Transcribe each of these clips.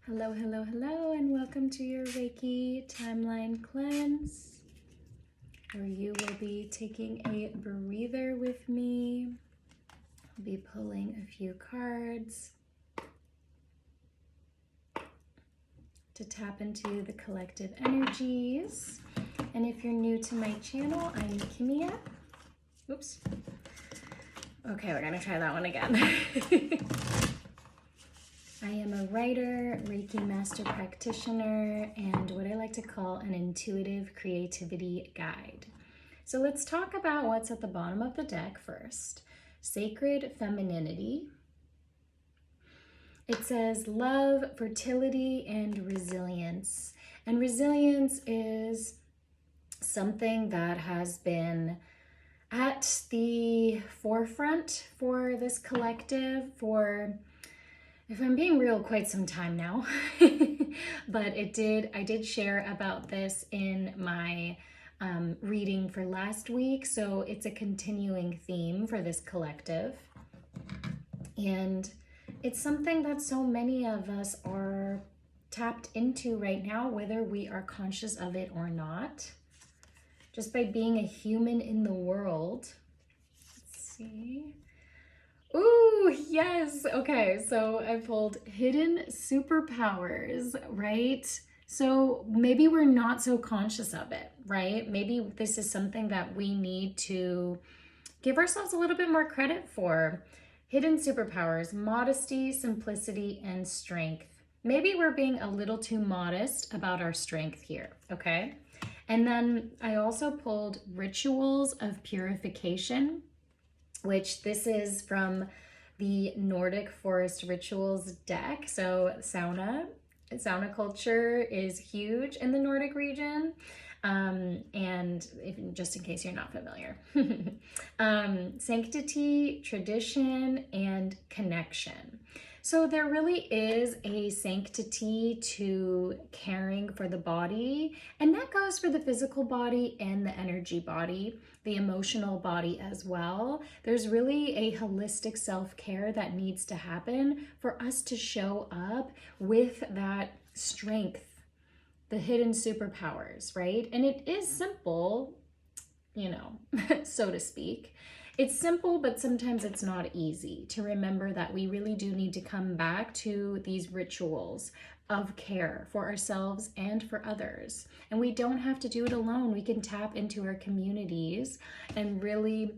Hello, hello, hello, and welcome to your Reiki timeline cleanse, where you will be taking a breather with me. I'll be pulling a few cards to tap into the collective energies. And if you're new to my channel, I'm Kimia. Oops. Okay, we're gonna try that one again. I am a writer, Reiki master practitioner, and what I like to call an intuitive creativity guide. So let's talk about what's at the bottom of the deck first. Sacred femininity. It says love, fertility, and resilience. And resilience is something that has been at the forefront for this collective for, if I'm being real, quite some time now. But I did share about this in my reading for last week, so it's a continuing theme for this collective. And it's something that so many of us are tapped into right now, whether we are conscious of it or not, just by being a human in the world. Let's see. Ooh, yes. Okay, so I pulled hidden superpowers, right? So maybe we're not so conscious of it, right? Maybe this is something that we need to give ourselves a little bit more credit for. Hidden superpowers, modesty, simplicity, and strength. Maybe we're being a little too modest about our strength here, okay? And then I also pulled rituals of purification, which this is from the Nordic Forest Rituals deck. So sauna culture is huge in the Nordic region. And just in case you're not familiar. Sanctity, tradition, and connection. So there really is a sanctity to caring for the body, and that goes for the physical body and the energy body, the emotional body as well. There's really a holistic self-care that needs to happen for us to show up with that strength, the hidden superpowers, right? And it is simple, so to speak. It's simple, but sometimes it's not easy to remember that we really do need to come back to these rituals of care for ourselves and for others. And we don't have to do it alone. We can tap into our communities and really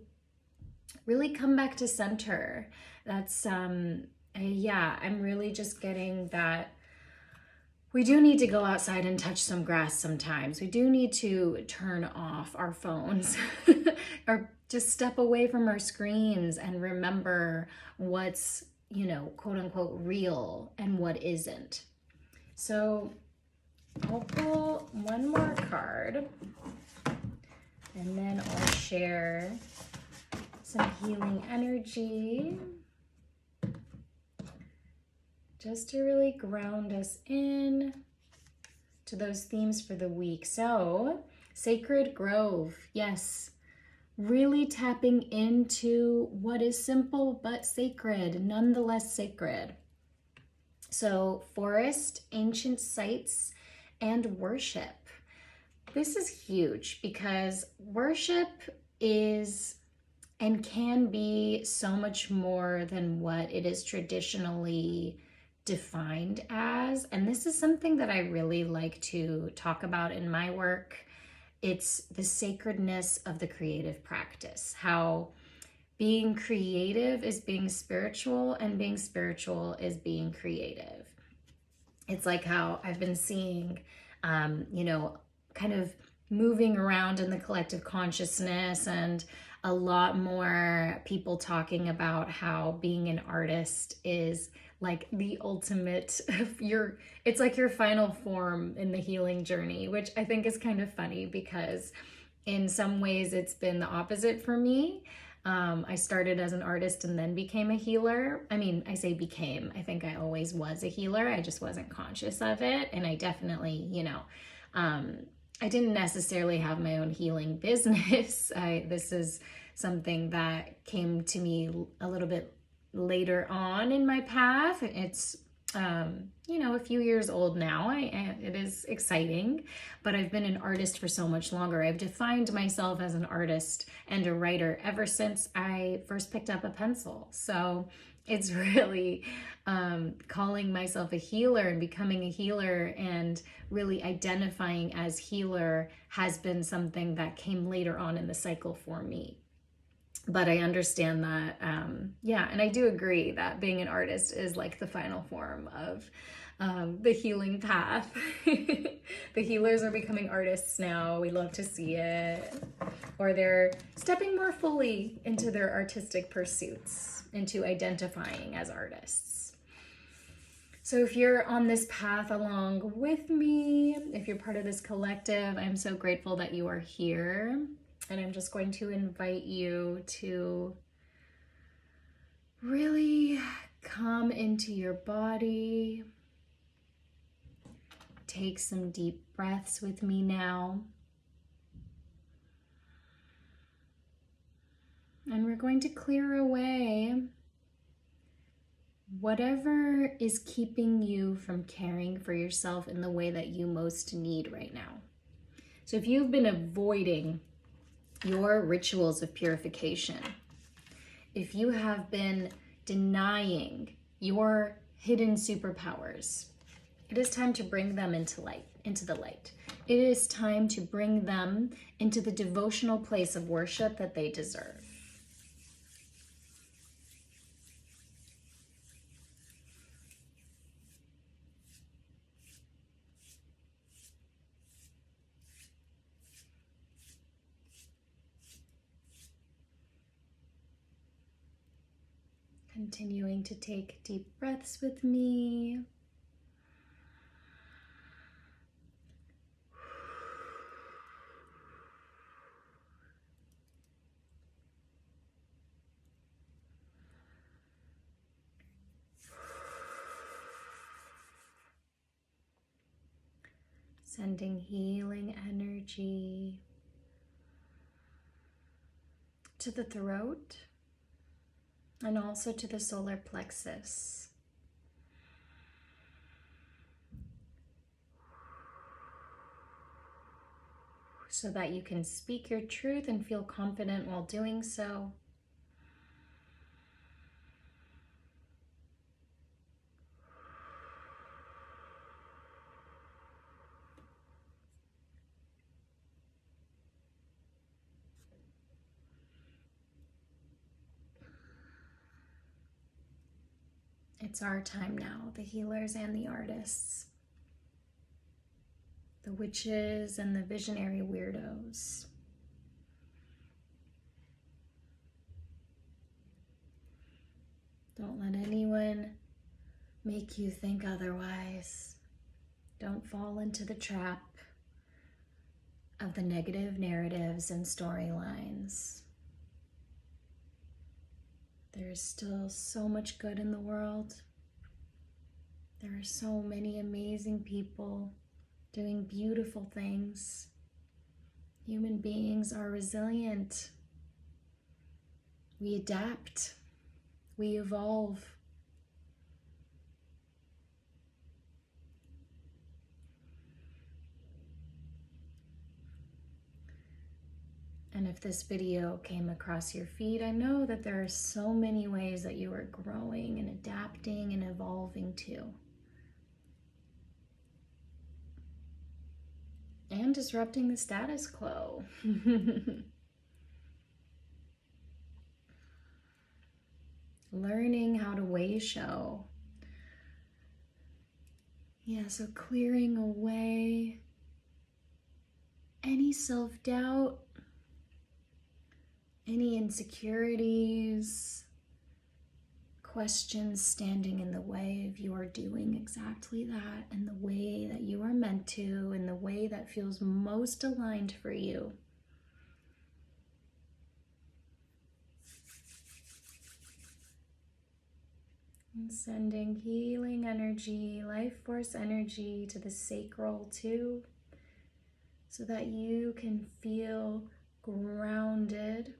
come back to center. That's, I'm really just getting that. We do need to go outside and touch some grass sometimes. We do need to turn off our phones or just step away from our screens and remember what's, quote unquote, real and what isn't. So I'll pull one more card and then I'll share some healing energy, just to really ground us in to those themes for the week. So, sacred grove, yes. Really tapping into what is simple but sacred, nonetheless sacred. So, forest, ancient sites, and worship. This is huge because worship is and can be so much more than what it is traditionally defined as. And this is something that I really like to talk about in my work. It's the sacredness of the creative practice, how being creative is being spiritual and being spiritual is being creative. It's like how I've been seeing, kind of moving around in the collective consciousness, and a lot more people talking about how being an artist is like the ultimate it's like your final form in the healing journey, which I think is kind of funny because in some ways it's been the opposite for me. I started as an artist and then became a healer. I mean, I say became, I think I always was a healer. I just wasn't conscious of it. And I definitely, I didn't necessarily have my own healing business. This is something that came to me a little bit later on in my path. It's you know, a few years old now. It is exciting, but I've been an artist for so much longer. I've defined myself as an artist and a writer ever since I first picked up a pencil. So it's really calling myself a healer and becoming a healer and really identifying as healer has been something that came later on in the cycle for me. But I understand that, yeah, and I do agree that being an artist is like the final form of the healing path. The healers are becoming artists now. We love to see it. Or they're stepping more fully into their artistic pursuits, into identifying as artists. So if you're on this path along with me, if you're part of this collective, I'm so grateful that you are here. And I'm just going to invite you to really come into your body. Take some deep breaths with me now. And we're going to clear away whatever is keeping you from caring for yourself in the way that you most need right now. So if you've been avoiding your rituals of purification, if you have been denying your hidden superpowers, it is time to bring them into the light. It is time to bring them into the devotional place of worship that they deserve. Continuing to take deep breaths with me. Sending healing energy to the throat and also to the solar plexus. So that you can speak your truth and feel confident while doing so. It's our time now, the healers and the artists, the witches and the visionary weirdos. Don't let anyone make you think otherwise. Don't fall into the trap of the negative narratives and storylines. There is still so much good in the world. There are so many amazing people doing beautiful things. Human beings are resilient. We adapt. We evolve. And if this video came across your feed, I know that there are so many ways that you are growing and adapting and evolving too. And disrupting the status quo. Learning how to way show. Yeah, so clearing away any self-doubt, any insecurities, questions standing in the way of your doing exactly that in the way that you are meant to, in the way that feels most aligned for you. And sending healing energy, life force energy to the sacral too, so that you can feel grounded,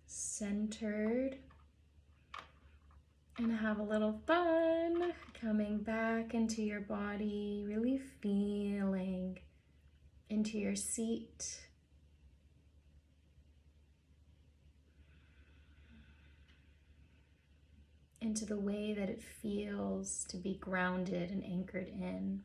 centered, And have a little fun coming back into your body, really feeling into your seat. Into the way that it feels to be grounded and anchored in.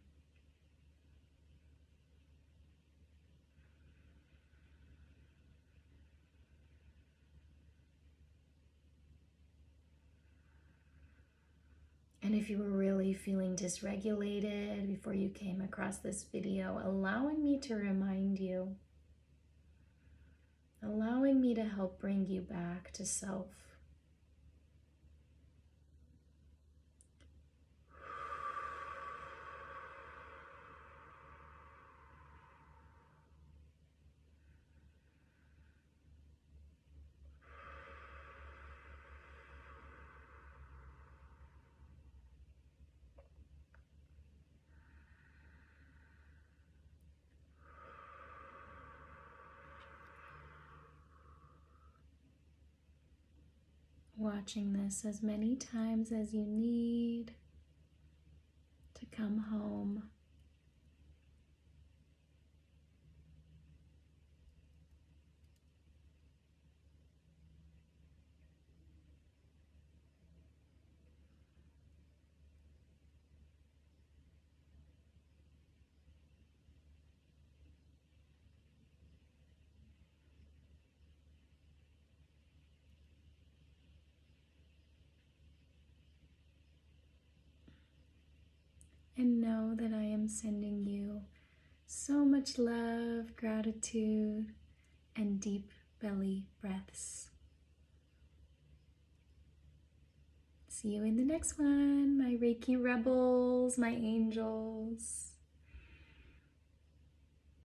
And if you were really feeling dysregulated before you came across this video, allowing me to remind you, allowing me to help bring you back to self. Watching this as many times as you need to come home. And know that I am sending you so much love, gratitude, and deep belly breaths. See you in the next one, my Reiki rebels, my angels.